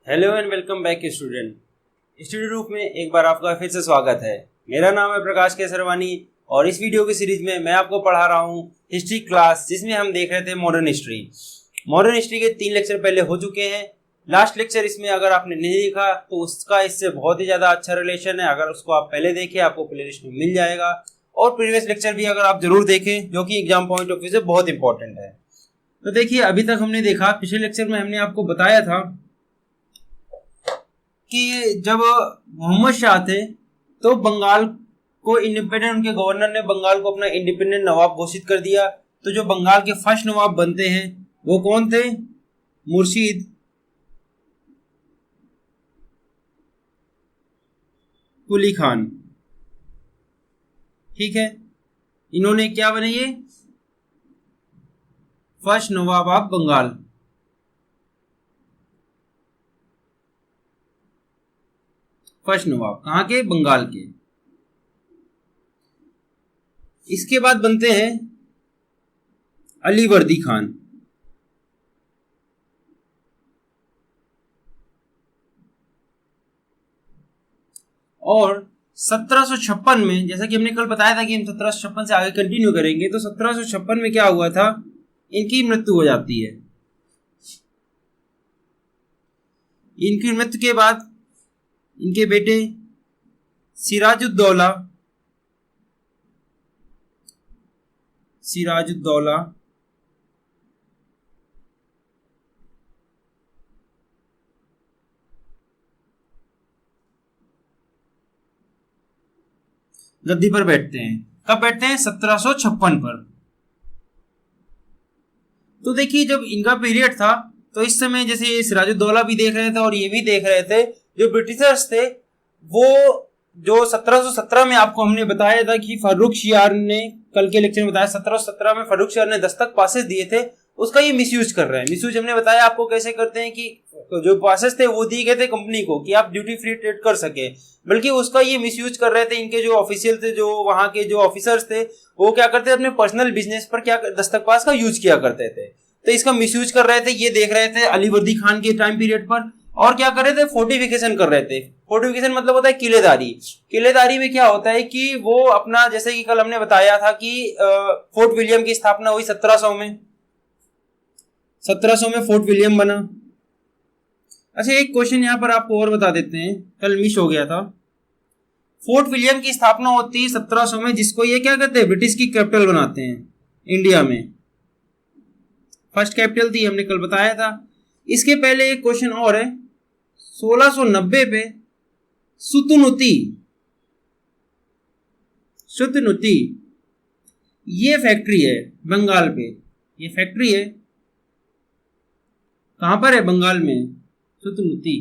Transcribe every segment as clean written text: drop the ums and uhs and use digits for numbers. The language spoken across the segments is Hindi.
Hello and welcome back student. Studio रूप में एक बार आपका फिर से स्वागत है। मेरा नाम है प्रकाश के सरवानी और इस वीडियो की सीरीज में मैं आपको पढ़ा रहा हूँ हिस्ट्री क्लास, जिसमें हम देख रहे थे मॉडर्न हिस्ट्री। मॉडर्न हिस्ट्री के 3 लेक्चर पहले हो चुके हैं। लास्ट लेक्चर इसमें अगर आपने नहीं देखा तो उसका इससे बहुत ही ज़्यादा अच्छा रिलेशन है। अगर उसको आप पहले देखें आपको प्लेलिस्ट में मिल जाएगा, और प्रीवियस लेक्चर भी अगर आप जरूर देखें, जो कि एग्जाम पॉइंट ऑफ व्यू से बहुत इंपॉर्टेंट है। तो देखिए, अभी तक हमने देखा, पिछले लेक्चर में हमने आपको बताया था कि जब मोहम्मद शाह थे तो बंगाल को इंडिपेंडेंट, उनके गवर्नर ने बंगाल को अपना इंडिपेंडेंट नवाब घोषित कर दिया। तो जो बंगाल के फर्स्ट नवाब बनते हैं वो कौन थे? मुर्शीद कुली खान। ठीक है, इन्होंने क्या बने? ये first nawab of Bengal. First नवाब कहाँ के? बंगाल के। इसके बाद बनते हैं अलीवर्दी खान। और 1756 में, जैसा कि हमने कल बताया था कि हम 1756 से आगे कंटिन्यू करेंगे, तो 1756 में क्या हुआ था? इनकी मृत्यु हो जाती है। इनकी मृत्यु के बाद इनके बेटे सिराजुद्दौला गद्दी पर बैठते हैं। कब बैठते हैं? 1756 पर। तो देखिए, जब इनका पीरियड था तो इस समय जैसे ये सिराजुद्दौला भी देख रहे थे और ये भी देख रहे थे, जो ब्रिटिशर्स थे वो, जो 1717 में आपको हमने बताया था कि फर्रुख शियार ने, कल के लेक्चर में बताया, 1717 में फर्रुख शियार ने दस्तक पासेस दिए थे, उसका ये मिसयूज कर रहे हैं। मिसयूज हमने बताया आपको कैसे करते हैं कि जो पासेस थे वो दिए गए थे कंपनी को कि आप ड्यूटी फ्री ट्रेड कर सके, बल्कि उसका ये मिसयूज कर रहे थे। इनके जो ऑफिशियल थे, जो वहां के जो ऑफिसर्स थे, वो क्या करते थे? अपने पर्सनल बिजनेस पर क्या दस्तक पास का यूज किया करते थे। तो इसका मिसयूज कर रहे थे, ये देख रहे थे अलीवर्दी खान के टाइम पीरियड पर। और क्या कर रहे थे? फोर्टिफिकेशन कर रहे थे। फोर्टिफिकेशन मतलब होता है किलेदारी। किलेदारी में क्या होता है कि वो अपना, जैसे कि कल हमने बताया था कि फोर्ट विलियम की स्थापना हुई 1700 में। 1700 में फोर्ट विलियम बना। अच्छा, एक क्वेश्चन यहां पर आपको और बता देते हैं, कल मिस हो गया था। फोर्ट विलियम की स्थापना होती है 1700 में, जिसको ये क्या कहते हैं? ब्रिटिश की कैपिटल बनाते हैं इंडिया में। फर्स्ट कैपिटल थी, हमने कल बताया था। इसके पहले एक क्वेश्चन और है, 1690 पे सुतनुती ये फैक्ट्री है बंगाल पे। ये फैक्ट्री है कहां पर है? बंगाल में, सुतनुती।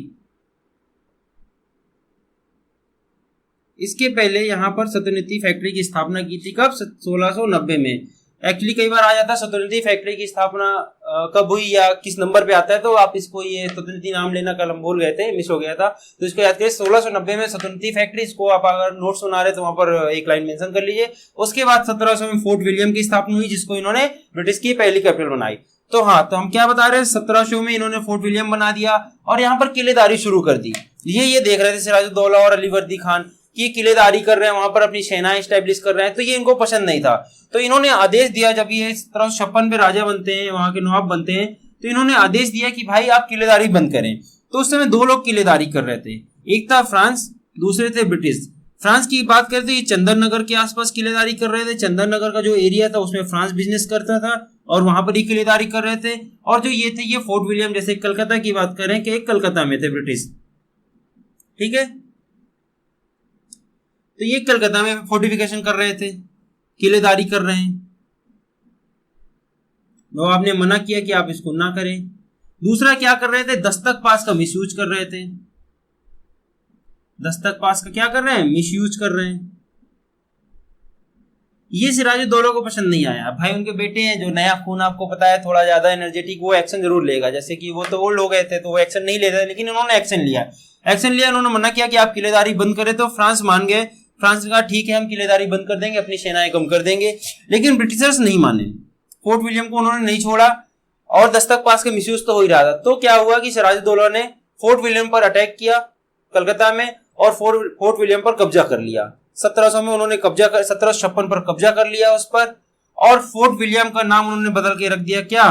इसके पहले यहां पर सतनुती फैक्ट्री की स्थापना की थी। कब? 1690 में। एक्चुअली कई बार आ जाता है सतनुती फैक्ट्री की स्थापना कब हुई या किस नंबर पे आता है, तो आप इसको, ये सतनुती नाम लेना कल हम भूल गए थे, मिस हो गया था, तो इसको याद करिए। 1690 में सतनुती फैक्ट्री, इसको आप अगर नोट्स बना रहे तो वहां पर एक लाइन मेंशन कर लीजिए। उसके बाद 1700 में फोर्ट विलियम की स्थापना हुई, जिसको इन्होंने ब्रिटिश की पहली कैपिटल बनाई। तो हाँ, तो हम क्या बता रहे हैं? 1700 में इन्होंने फोर्ट विलियम बना दिया और यहाँ पर किलेदारी शुरू कर दी। ये देख रहे थे सिराजुद्दौला और अलीवर्दी खान कि किलेदारी कर रहे हैं, वहां पर अपनी सेनाएं स्टैब्लिश कर रहे हैं, तो ये इनको पसंद नहीं था। तो इन्होंने आदेश दिया, जब ये 1756 में राजा बनते हैं, वहां के नवाब बनते हैं, तो इन्होंने आदेश दिया कि भाई आप किलेदारी बंद करें। तो उस समय 2 लोग किलेदारी कर रहे थे, एक था फ्रांस, दूसरे थे ब्रिटिश। फ्रांस की बात करते तो ये चंदन नगर के आसपास किलेदारी कर रहे थे। चंदन नगर का जो एरिया था उसमें फ्रांस बिजनेस करता था और वहां पर ही किलेदारी कर रहे थे। और जो ये थे, ये फोर्ट विलियम, जैसे कलकत्ता की बात करें कि एक कलकत्ता में थे ब्रिटिश। ठीक है, तो ये कलकत्ता में फोर्टिफिकेशन कर रहे थे, किलेदारी कर रहे हैं। नवाब ने मना किया कि आप इसको ना करें। दूसरा क्या कर रहे थे? दस्तक पास का मिसयूज कर रहे थे। दस्तक पास का क्या कर रहे हैं? मिसयूज कर रहे हैं। ये सिराजुद्दौला को पसंद नहीं आया। भाई उनके बेटे हैं, जो नया खून आपको पता है थोड़ा ज्यादा एनर्जेटिक, वो एक्शन जरूर लेगा। जैसे कि वो तो ओल्ड हो गए थे तो वो एक्शन नहीं लेते, लेकिन उन्होंने एक्शन लिया। उन्होंने मना किया कि आप किलेदारी बंद करें, तो फ्रांस मान गए। फ्रांस ने कहा ठीक है, हम किलेदारी बंद कर देंगे, अपनी सेनाएं कम कर देंगे। लेकिन ब्रिटिशर्स नहीं माने। फोर्ट विलियम को उन्होंने नहीं छोड़ा और दस्तक पास का मिसयूज तो हो ही रहा था। तो क्या हुआ कि सिराजुद्दौला ने फोर्ट विलियम पर अटैक किया कलकत्ता में और फोर्ट विलियम पर कब्जा कर लिया। 1700 में उन्होंने 1756 पर कब्जा कर लिया उस पर, और फोर्ट विलियम का नाम उन्होंने बदल के रख दिया, क्या,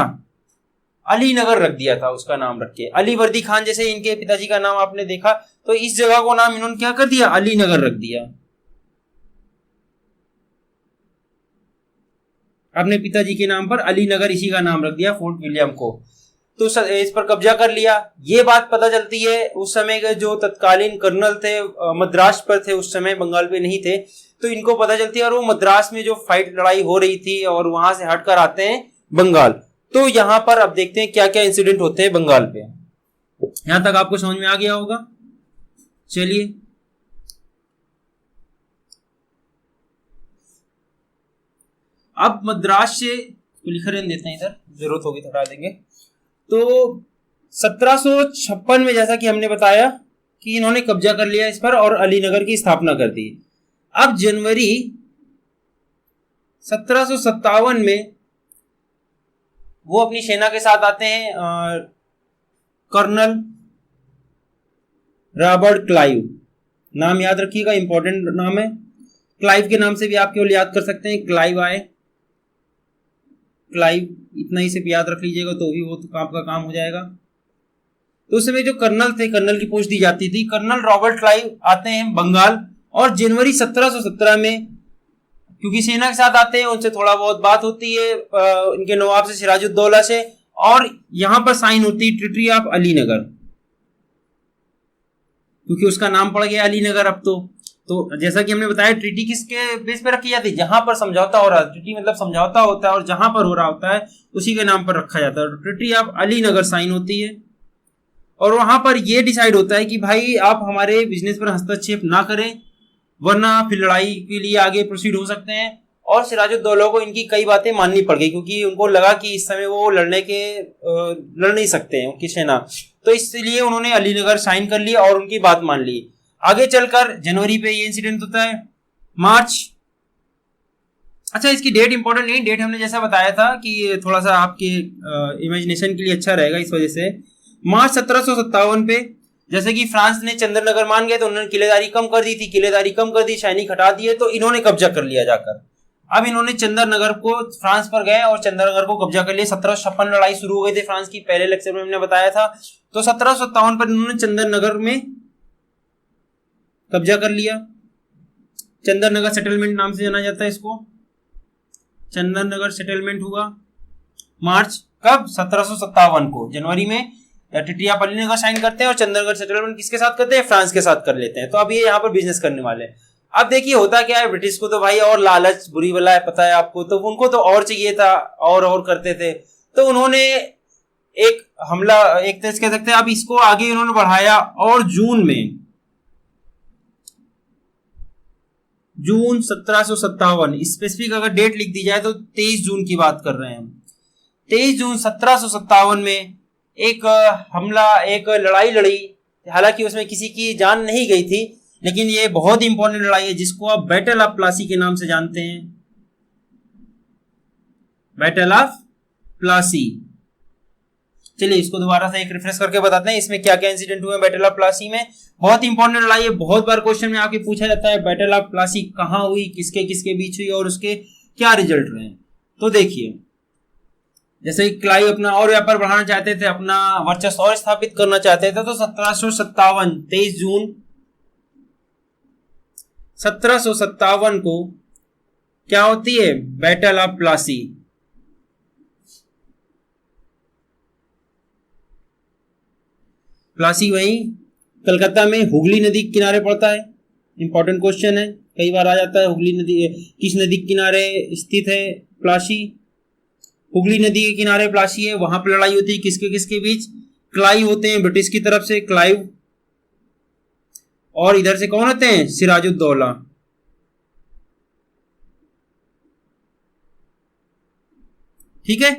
अली नगर रख दिया था उसका नाम रख के। अली वर्दी खान जैसे इनके पिताजी का नाम आपने देखा, तो इस जगह को नाम इन्होंने क्या कर दिया, अली नगर रख दिया। अपने पिताजी के नाम पर अली नगर इसी का नाम रख दिया फोर्ट विलियम को। तो इस पर कब्जा कर लिया। ये बात पता चलती है उस समय के जो तत्कालीन कर्नल थे मद्रास पर थे, उस समय बंगाल पे नहीं थे, तो इनको पता चलती है और वो मद्रास में जो फाइट लड़ाई हो रही थी और वहां से हटकर आते हैं बंगाल। तो यहां पर अब देखते हैं क्या क्या इंसिडेंट होते हैं बंगाल पे। यहां तक आपको समझ में आ गया होगा। चलिए अब मद्रास से लिख रहने देते हैं, इधर जरूरत होगी तो हटा देंगे। तो 1756 में जैसा कि हमने बताया कि इन्होंने कब्जा कर लिया इस पर और अलीनगर की स्थापना कर दी। अब जनवरी 1757 में वो अपनी सेना के साथ आते हैं, कर्नल रॉबर्ट क्लाइव, नाम याद रखिएगा, इंपॉर्टेंट नाम है। क्लाइव के नाम से भी आप केवल याद कर सकते हैं, क्लाइव आए, क्लाइव इतना ही सिर्फ याद रख लीजिएगा तो भी वो तो आपका काम हो जाएगा। तो उस समय जो कर्नल थे, कर्नल की पोस्ट दी जाती थी, कर्नल रॉबर्ट क्लाइव आते हैं बंगाल और जनवरी 1717 में, क्योंकि सेना के साथ आते हैं, उनसे थोड़ा बहुत बात होती है इनके नवाब से, सिराजुद्दौला से, और यहां पर साइन होती है ट्रीटी ऑफ अलीनगर, क्योंकि उसका नाम पड़ गया अलीनगर अब तो जैसा कि हमने बताया ट्रीटी किसके बेस पे रखी जाती है, जहां पर समझौता हो रहा है, ट्रीटी मतलब समझौता होता है और जहां पर हो रहा होता है उसी के नाम पर रखा जाता है। ट्रीटी ऑफ अलीनगर साइन होती है और वहां पर यह डिसाइड होता है कि भाई आप हमारे बिजनेस पर हस्तक्षेप ना करें, वरना फिर लड़ाई के लिए आगे प्रोसीड हो सकते हैं। और सिराजुद्दौला को इनकी कई बातें माननी पड़ गई, क्योंकि उनको लगा कि इस समय वो लड़ नहीं सकते हैं उनकी सेना, तो इसलिए उन्होंने अलीनगर साइन कर लिया और उनकी बात मान ली। आगे चलकर जनवरी पे ये इंसिडेंट होता है। मार्च, अच्छा इसकी डेट इंपॉर्टेंट नहीं, डेट हमने जैसा बताया था कि थोड़ा सा आपके इमेजिनेशन के लिए अच्छा रहेगा, इस वजह से मार्च 1757 पे जैसे कि फ्रांस ने चंद्रनगर मान गए तो उन्होंने किलेदारी कम कर दी थी, किलेदारी कम कर दी, सैनिक हटा दिए, तो इन्होंने कब्जा कर लिया जाकर। अब इन्होंने चंद्रनगर को, फ्रांस पर गए और चंद्रनगर को कब्जा कर लिया। 1756 लड़ाई शुरू हो गई थी फ्रांस की, पहले लेक्चर में हमने बताया था। तो 1757 पर इन्होंने चंद्रनगर में कब्जा कर लिया। चंद्रनगर सेटलमेंट नाम से जाना जाता है इसको, चंद्रनगर सेटलमेंट हुआ मार्च, कब, 1757 को, जनवरी में ट्रीटी ऑफ अलीनगर साइन करते हैं और चंद्रनगर सेटलमेंट किसके साथ करते हैं, फ्रांस के साथ कर लेते हैं। तो अब ये यहाँ पर बिजनेस करने वाले हैं। अब देखिए होता क्या है, ब्रिटिश को तो भाई और लालच बुरी बला है, पता है आपको, तो उनको तो और चाहिए था, और करते थे। तो उन्होंने एक हमला, एक तरह से कह सकते हैं, अब इसको आगे उन्होंने बढ़ाया और जून 1757, स्पेसिफिक अगर डेट लिख दी जाए तो 23 जून की बात कर रहे हैं हम। 23 जून 1757 में एक हमला, एक लड़ाई लड़ी, हालांकि उसमें किसी की जान नहीं गई थी, लेकिन ये बहुत ही इंपॉर्टेंट लड़ाई है जिसको आप बैटल ऑफ प्लासी के नाम से जानते हैं। बैटल ऑफ प्लासी, चलिए इसको दोबारा से एक रिफ्रेश करके बताते हैं इसमें क्या क्या इंसिडेंट हुए बैटल ऑफ प्लासी में। बहुत इंपॉर्टेंट लड़ाई है, बहुत बार क्वेश्चन में आके पूछा जाता है बैटल ऑफ प्लासी कहां हुई, किसके किसके बीच हुई और उसके क्या रिजल्ट रहे। तो देखिए, जैसे क्लाइव अपना और व्यापार बढ़ाना चाहते थे, अपना वर्चस्व और स्थापित करना चाहते थे, तो 1757 23 जून 1757 को क्या होती है, बैटल ऑफ प्लासी। प्लासी वहीं कलकत्ता में हुगली नदी के किनारे पड़ता है। इंपॉर्टेंट क्वेश्चन है, कई बार आ जाता है, हुगली नदी किस नदी के किनारे स्थित है, प्लासी। हुगली नदी के किनारे प्लासी है, वहां पर लड़ाई होती है किसके किसके बीच, क्लाइव होते हैं ब्रिटिश की तरफ से, क्लाइव, और इधर से कौन होते हैं, सिराजुद्दौला। ठीक है,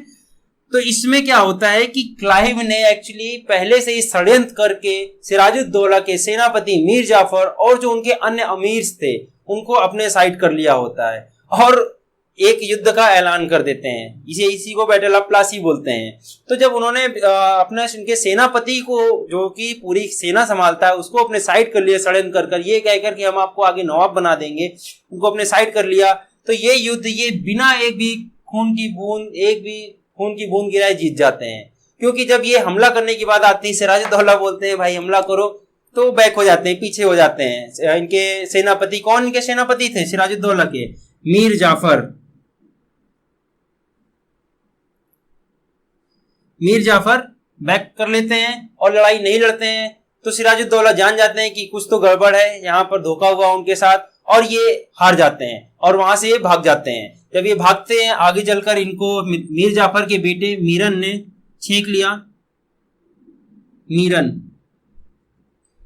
तो इसमें क्या होता है कि क्लाइव ने एक्चुअली पहले से ही षड्यंत्र करके सिराजुद्दौला के सेनापति मीर जाफर और जो उनके अन्य अमीर थे उनको अपने साइड कर लिया होता है, और एक युद्ध का ऐलान कर देते हैं। इसी को बैटल ऑफ प्लासी बोलते हैं। तो जब उन्होंने अपने इनके सेनापति को, जो कि पूरी सेना संभालता है, उसको अपने साइड कर लिया षड्यंत्र कर ये कहकर कि हम आपको आगे नवाब बना देंगे, उनको अपने साइड कर लिया। तो ये युद्ध ये बिना एक भी खून की बूंद गिराए जीत जाते हैं। क्योंकि जब ये हमला करने की बात आती है, सिराजुद्दौला बोलते हैं भाई हमला करो, तो बैक हो जाते हैं, पीछे हो जाते हैं। इनके सेनापति, कौन इनके सेनापति थे सिराजुद्दौला के? मीर जाफर बैक कर लेते हैं और लड़ाई नहीं लड़ते हैं। तो सिराजुद्दौला जान जाते हैं कि कुछ तो गड़बड़ है, यहाँ पर धोखा हुआ उनके साथ, और ये हार जाते हैं और वहां से ये भाग जाते हैं। जब ये भागते हैं, आगे चलकर इनको मीर जाफर के बेटे मीरन ने छेक लिया।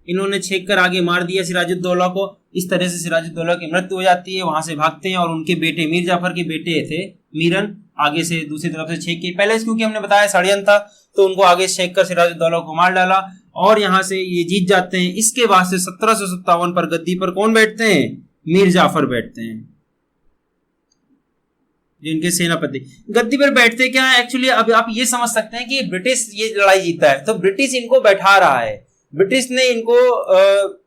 इन्होंने छेक कर आगे मार दिया सिराजुद्दौला को। इस तरह से सिराजुद्दौला की मृत्यु हो जाती है। वहां से भागते हैं और उनके बेटे, मीर जाफर के बेटे थे मीरन, आगे से दूसरी तरफ से छेक के, पहले क्योंकि हमने बताया षड्यंत्र था, तो उनको आगे छेक कर सिराजुद्दौला को मार डाला और यहां से ये जीत जाते हैं। इसके बाद से 1757 पर गद्दी पर कौन बैठते हैं? मीर जाफर बैठते हैं, जिनके सेनापति गद्दी पर बैठते क्या है एक्चुअली। अब आप ये समझ सकते हैं कि ब्रिटिश ये लड़ाई जीता है, तो ब्रिटिश इनको बैठा रहा है, ब्रिटिश ने इनको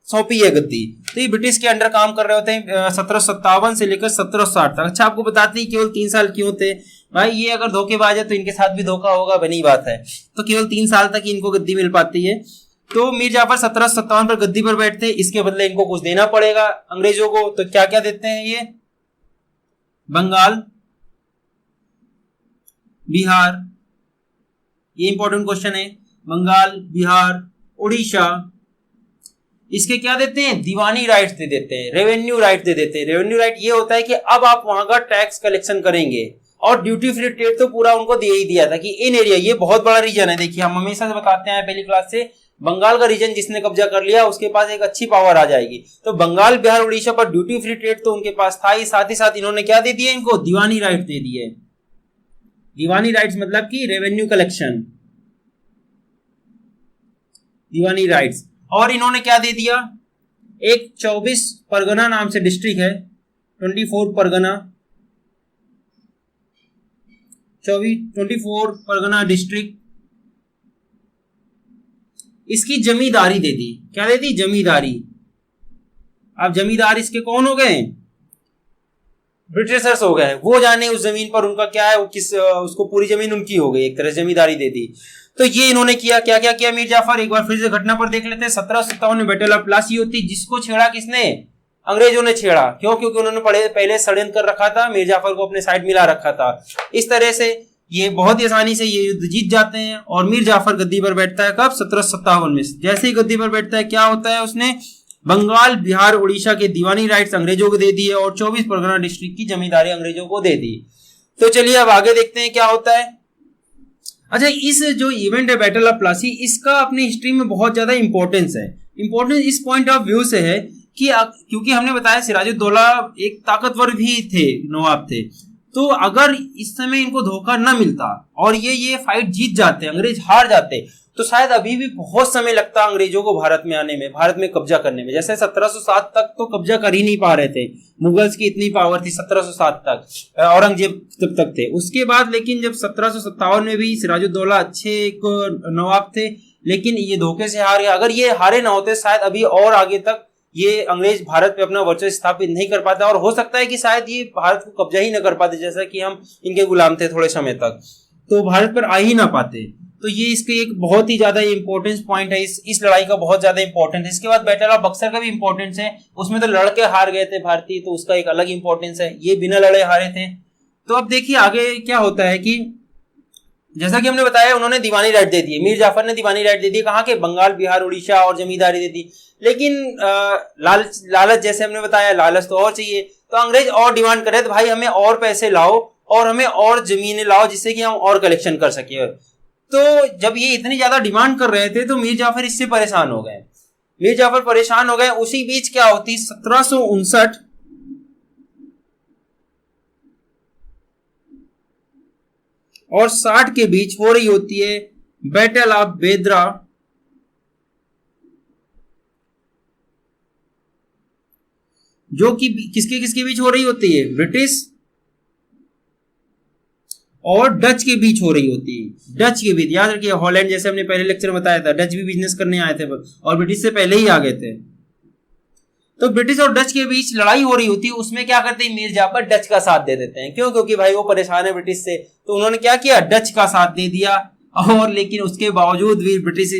सौंपी है गद्दी। तो ये ब्रिटिश के अंडर काम कर रहे होते हैं 1757 से लेकर 1760 तक। अच्छा, आपको बताते हैं केवल 3 साल क्यों थे भाई? ये अगर धोखेबाज है तो इनके साथ भी धोखा होगा, बनी बात है। तो केवल 3 साल तक इनको गद्दी मिल पाती है। तो मीर जाफर 1757 पर गद्दी पर बैठते हैं। इसके बदले इनको कुछ देना पड़ेगा अंग्रेजों को। तो क्या क्या देते हैं ये? बंगाल, बिहार, ये इंपॉर्टेंट क्वेश्चन है। बंगाल, बिहार, उड़ीसा, इसके क्या देते हैं? दीवानी राइट्स दे देते हैं, रेवेन्यू राइट दे देते हैं। रेवेन्यू राइट ये होता है कि अब आप वहां का टैक्स कलेक्शन करेंगे, और ड्यूटी फ्री ट्रेड तो पूरा उनको दे ही दिया था कि इन एरिया, ये बहुत बड़ा रीजन है। देखिए, हम हमेशा से बताते हैं पहली क्लास से, बंगाल का रीजन जिसने कब्जा कर लिया उसके पास एक अच्छी पावर आ जाएगी। तो बंगाल, बिहार, उड़ीसा पर ड्यूटी फ्री ट्रेड तो उनके पास था ही, साथ इन्होंने क्या दे दिए? इनको दीवानी राइट दे दिए। दीवानी राइट्स मतलब कि रेवेन्यू कलेक्शन, दीवानी राइट्स। और इन्होंने क्या दे दिया? एक 24 परगना नाम से डिस्ट्रिक्ट है, 24 परगना, 24 परगना डिस्ट्रिक्ट, इसकी जमींदारी दे दी। क्या दे दी? जमींदारी। अब जमींदार इसके कौन हो गए? ब्रिटिशर्स हो गए। वो जाने उस जमीन पर उनका क्या है, वो किस, उसको पूरी जमीन उनकी हो गई, एक तरह से जमींदारी दे दी। तो ये इन्होंने किया। क्या क्या किया मीर जाफर? एक बार फिर से घटना पर देख लेते हैं। 1757 में बैटल ऑफ प्लासी होती, जिसको छेड़ा किसने? अंग्रेजों ने छेड़ा। क्यों? क्योंकि उन्होंने पहले षड्यंत्र कर रखा था, मीर जाफर को अपने साइड मिला रखा था। इस तरह से ये बहुत ही आसानी से ये युद्ध जीत जाते हैं और मीर जाफर गद्दी पर बैठता है। कब? 1757 में। जैसे ही गद्दी पर बैठता है, क्या होता है? उसने बंगाल, बिहार, उड़ीसा के दीवानी राइट्स अंग्रेजों को दे दिए और 24 परगना डिस्ट्रिक्ट की जमींदारी अंग्रेजों को दे दी। तो चलिए अब आगे देखते हैं क्या होता है। अच्छा, इस जो इवेंट है बैटल ऑफ प्लासी, इसका अपनी हिस्ट्री में बहुत ज्यादा इंपॉर्टेंस है। इंपॉर्टेंस इस पॉइंट ऑफ व्यू से है कि क्योंकि हमने बताया सिराजुद्दौला एक ताकतवर भी थे, नवाब थे। तो अगर इस समय इनको धोखा न मिलता और ये फाइट जीत जाते, अंग्रेज हार जाते, तो शायद अभी भी बहुत समय लगता अंग्रेजों को भारत में आने में, भारत में कब्जा करने में। जैसे 1707 तक तो कब्जा कर ही नहीं पा रहे थे, मुगल्स की इतनी पावर थी 1707 तक, औरंगजेब तब तक थे। उसके बाद लेकिन जब 1757 में भी सिराजुद्दौला अच्छे एक नवाब थे, लेकिन ये धोखे से हार गए। अगर ये हारे ना होते, शायद अभी और आगे तक ये अंग्रेज भारत पे अपना वर्चस्व स्थापित नहीं कर पाते, और हो सकता है कि शायद ये भारत को कब्जा ही न कर पाते, जैसा कि हम इनके गुलाम थे थोड़े समय तक, तो भारत पर आ ही ना पाते। तो ये इसके एक बहुत ही ज्यादा इंपॉर्टेंस पॉइंट है, इस लड़ाई का बहुत ज्यादा इंपॉर्टेंस है। इसके बाद बैटल ऑफ बक्सर का भी इंपॉर्टेंस है, उसमें तो लड़के हार गए थे भारतीय, तो उसका एक अलग इंपॉर्टेंस है। ये बिना लड़े हारे थे। तो अब देखिए आगे क्या होता है कि जैसा कि हमने बताया, उन्होंने दीवानी राइट दे दी, मीर जाफर ने दीवानी राइट दे दी। कहाँ के? बंगाल, बिहार, उड़ीसा, और जमींदारी दे दी। लेकिन लालच जैसे हमने बताया, लालच तो और चाहिए, तो अंग्रेज और डिमांड करे, तो भाई हमें और पैसे लाओ और हमें और जमीनें लाओ, जिससे कि हम और कलेक्शन कर सके। तो जब ये इतनी ज्यादा डिमांड कर रहे थे, तो मीर जाफर इससे परेशान हो गए। मीर जाफर परेशान हो गए। उसी बीच क्या होती, 1759 और 60 के बीच हो रही होती है बैटल ऑफ बेदरा, जो कि किसके किसके बीच हो रही होती है? ब्रिटिश और डच के बीच हो रही होती है। डच के बीच, याद रखिए हॉलैंड, जैसे हमने पहले लेक्चर में बताया था, डच भी बिजनेस करने आए थे और ब्रिटिश से पहले ही आ गए थे। तो ब्रिटिश और डच के बीच लड़ाई हो रही होती है, उसमें क्या करते हैं, मीर जाफर डच का साथ दे देते हैं। क्यों? क्योंकि भाई वो परेशान है ब्रिटिश से, तो उन्होंने क्या किया, डच का साथ दे दिया। और लेकिन उसके बावजूद भी ब्रिटिश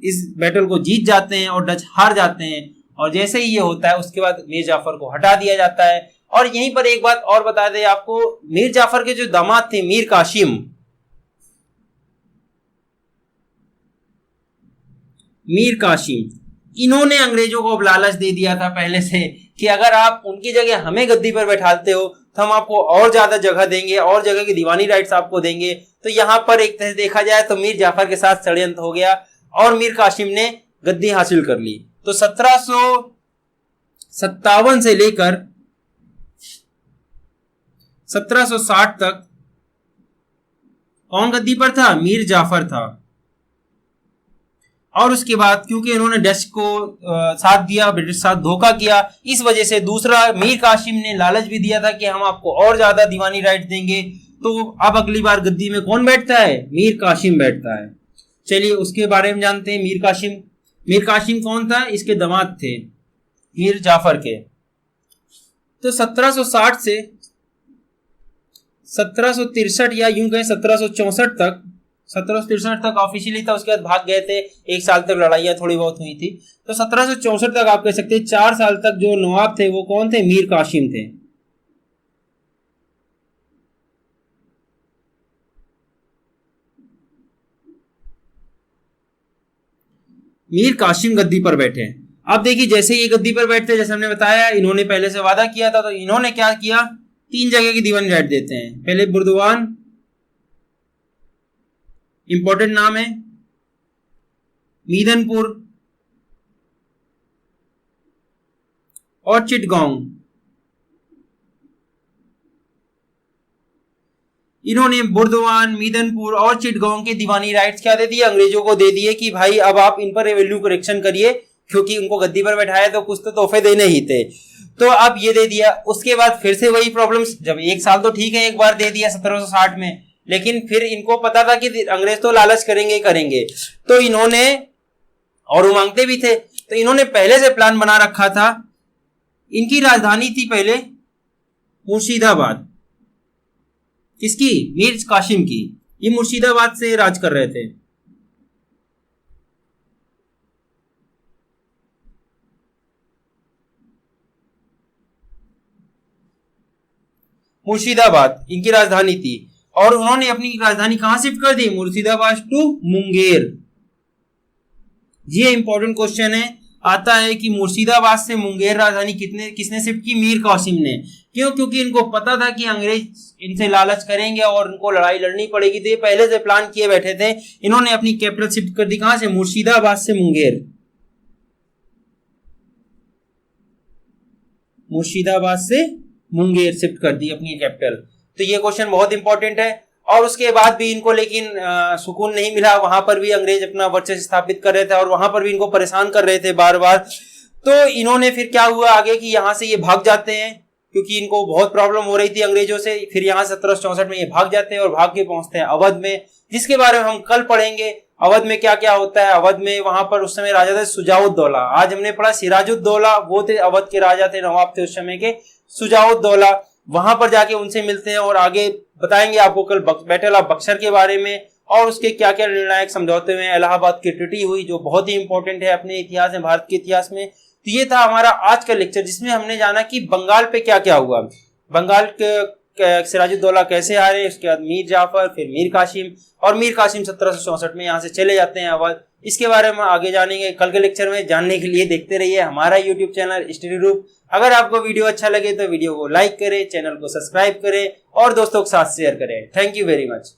इस बैटल को जीत जाते हैं और डच हार जाते हैं। और जैसे ही ये होता है उसके बाद मीर जाफर को हटा दिया जाता है। और यहीं पर एक बात और बता दें आपको, मीर जाफर के जो दामाद थे मीर कासिम, इन्होंने अंग्रेजों को लालच दे दिया था पहले से कि अगर आप उनकी जगह हमें गद्दी पर बैठाते हो तो हम आपको और ज्यादा जगह देंगे और जगह की दीवानी राइट्स आपको देंगे। तो यहाँ पर एक तरह से देखा जाए तो मीर जाफर के साथ षड्यंत्र हो गया और मीर कासिम ने गद्दी हासिल कर ली। तो 1757 से लेकर 1760 तक कौन गद्दी पर था, मीर जाफर था। और उसके बाद क्योंकि इन्होंने डच को साथ दिया, ब्रिटिश साथ धोखा किया, इस वजह से दूसरा मीर कासिम ने लालच भी दिया था कि हम आपको और ज्यादा दीवानी राइट देंगे। तो अब अगली बार गद्दी में कौन बैठता है, मीर कासिम बैठता है। चलिए उसके बारे में जानते हैं। मीर कासिम कौन था, इसके दामाद थे मीर जाफर के। तो 1760 से 1763 या यूं कहें 1763 तक ऑफिशियली था। उसके बाद भाग गए थे, एक साल तक लड़ाइयां थोड़ी बहुत हुई थी। तो 1764 तक आप कह सकते हैं 4 साल तक जो नवाब थे वो कौन थे, मीर कासिम थे। मीर कासिम गद्दी पर बैठे। अब देखिए जैसे ये गद्दी पर बैठते, जैसे हमने बताया इन्होंने पहले से वादा किया था, तो इन्होंने क्या किया, 3 जगह की दीवानी राइट देते हैं। पहले बुर्दवान, इंपॉर्टेंट नाम है, मीदनपुर और चिटगांव। इन्होंने बुर्दवान, मीदनपुर और चिटगांव के दीवानी राइट्स क्या दे दिए, अंग्रेजों को दे दिए कि भाई अब आप इन पर रेवेन्यू करेक्शन करिए, क्योंकि उनको गद्दी पर बैठाया तो कुछ तो तोहफे देने ही थे। तो अब ये दे दिया। उसके बाद फिर से वही प्रॉब्लम्स, जब एक साल तो ठीक है एक बार दे दिया 1760 में, लेकिन फिर इनको पता था कि अंग्रेज तो लालच करेंगे, तो इन्होंने, और वो मांगते भी थे, तो इन्होंने पहले से प्लान बना रखा था। इनकी राजधानी थी पहले मुर्शिदाबाद, किसकी, मीर कासिम की। ये मुर्शिदाबाद से राज कर रहे थे। मुर्शिदाबाद इनकी राजधानी थी और उन्होंने अपनी राजधानी कहां शिफ्ट कर दी, मुर्शिदाबाद टू मुंगेर। ये इंपॉर्टेंट क्वेश्चन है, आता है कि मुर्शिदाबाद से मुंगेर राजधानी किसने शिफ्ट की, मीर कासिम ने। क्यों? क्योंकि इनको पता था कि अंग्रेज इनसे लालच करेंगे और इनको लड़ाई लड़नी पड़ेगी, तो ये पहले से प्लान किए बैठे थे। इन्होंने अपनी कैपिटल शिफ्ट कर दी कहां से, मुर्शिदाबाद से मुंगेर। मुर्शिदाबाद से मुंगेर शिफ्ट कर दी अपनी कैपिटल। तो ये क्वेश्चन बहुत इंपॉर्टेंट है। और उसके बाद भी इनको लेकिन सुकून नहीं मिला, वहां पर भी अंग्रेज अपना वर्चस्व स्थापित कर रहे थे और वहां पर भी इनको परेशान कर रहे थे बार बार। तो इन्होंने फिर क्या हुआ आगे कि यहां से ये भाग जाते हैं, क्योंकि इनको बहुत प्रॉब्लम हो रही थी अंग्रेजों से। फिर यहाँ 1764 में ये भाग जाते हैं और भाग के पहुंचते हैं अवध में, जिसके बारे में हम कल पढ़ेंगे। अवध में क्या क्या होता है, अवध में वहां पर उस समय राजा थे शुजाउद्दौला। आज हमने पढ़ा सिराजुद्दौला, वो थे अवध के राजा थे, नवाब थे उस समय के शुजाउद्दौला। वहां पर जाके उनसे मिलते हैं और आगे बताएंगे आपको कल बैटल ऑफ बक्सर के बारे में और उसके क्या क्या निर्णायक समझौते हुए। इलाहाबाद की ट्रीटी हुई जो बहुत ही इंपॉर्टेंट है अपने इतिहास में, भारत के इतिहास में। तो ये था हमारा आज का लेक्चर, जिसमें हमने जाना कि बंगाल पे क्या क्या हुआ, बंगाल के सिराजुद्दौला कैसे हारे, उसके बाद मीर जाफर, फिर मीर कासिम, और मीर कासिम 1764 में यहाँ से चले जाते हैं अवध। इसके बारे में आगे जानेंगे कल के लेक्चर में। जानने के लिए देखते रहिए हमारा यूट्यूब चैनल स्टडी रूप। अगर आपको वीडियो अच्छा लगे तो वीडियो को लाइक करें, चैनल को सब्सक्राइब करें और दोस्तों के साथ शेयर करें। Thank you very much.